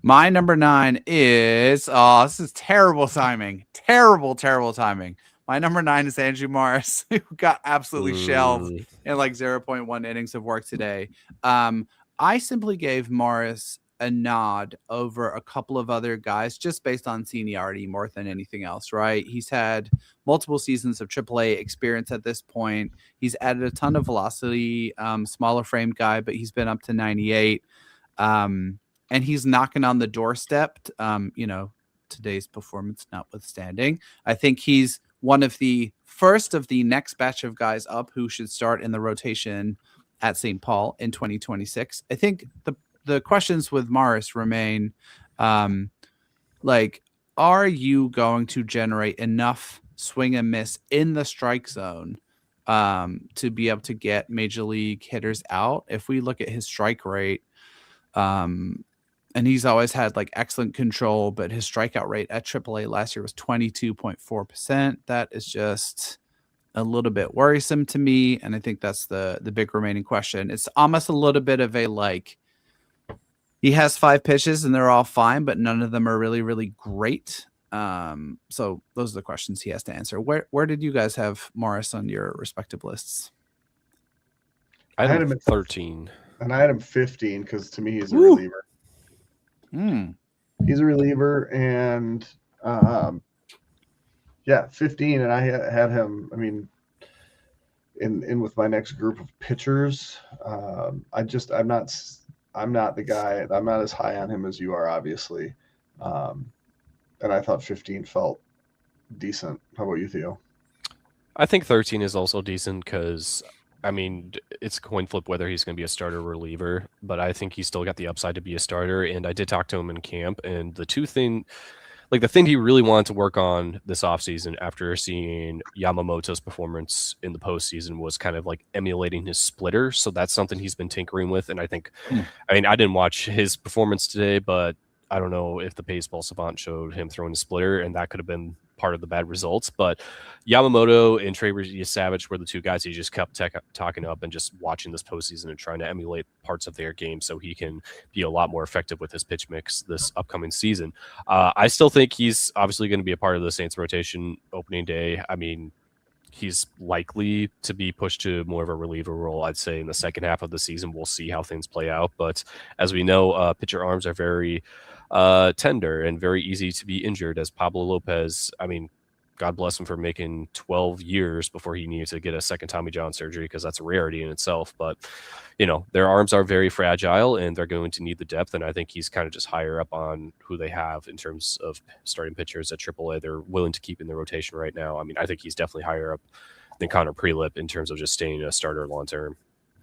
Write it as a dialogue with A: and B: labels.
A: My number 9 is this is terrible timing. Terrible timing. My number 9 is Andrew Morris, who got absolutely shelved in like 0.1 innings of work today. I simply gave Morris a nod over a couple of other guys just based on seniority more than anything else, right? He's had multiple seasons of AAA experience at this point. He's added a ton of velocity, smaller framed guy, but he's been up to 98. And he's knocking on the doorstep, today's performance notwithstanding. I think he's one of the first of the next batch of guys up who should start in the rotation at St. Paul in 2026. I think the questions with Morris remain, are you going to generate enough swing and miss in the strike zone to be able to get major league hitters out? If we look at his strike rate, and he's always had like excellent control, but his strikeout rate at AAA last year was 22.4%. That is just a little bit worrisome to me, and I think that's the big remaining question. It's almost a little bit of a like, he has 5 pitches and they're all fine, but none of them are really, really great. So those are the questions he has to answer. Where did you guys have Morris on your respective lists?
B: I had him at 13.
C: And I had him 15 because to me he's a reliever. He's a reliever, and 15. And I had him. I mean, in with my next group of pitchers, I'm not the guy. I'm not as high on him as you are, obviously. And I thought 15 felt decent. How about you, Theo?
B: I think 13 is also decent because, I mean, it's a coin flip whether he's going to be a starter or reliever, but I think he's still got the upside to be a starter. And I did talk to him in camp, and the thing he really wanted to work on this offseason after seeing Yamamoto's performance in the postseason was kind of like emulating his splitter. So that's something he's been tinkering with. And I think, I didn't watch his performance today, but I don't know if the baseball savant showed him throwing a splitter, and that could have been part of the bad results. But Yamamoto and Trey Savage were the two guys he just kept talking up and just watching this postseason and trying to emulate parts of their game so he can be a lot more effective with his pitch mix this upcoming season. I still think he's obviously going to be a part of the Saints rotation opening day. I mean, he's likely to be pushed to more of a reliever role, I'd say, in the second half of the season. We'll see how things play out. But as we know, pitcher arms are very tender and very easy to be injured, as Pablo Lopez, I mean, God bless him for making 12 years before he needed to get a second Tommy John surgery, because that's a rarity in itself. But, their arms are very fragile and they're going to need the depth. And I think he's kind of just higher up on who they have in terms of starting pitchers at AAA. They're willing to keep in the rotation right now. I mean, I think he's definitely higher up than Connor Prelip in terms of just staying a starter long term.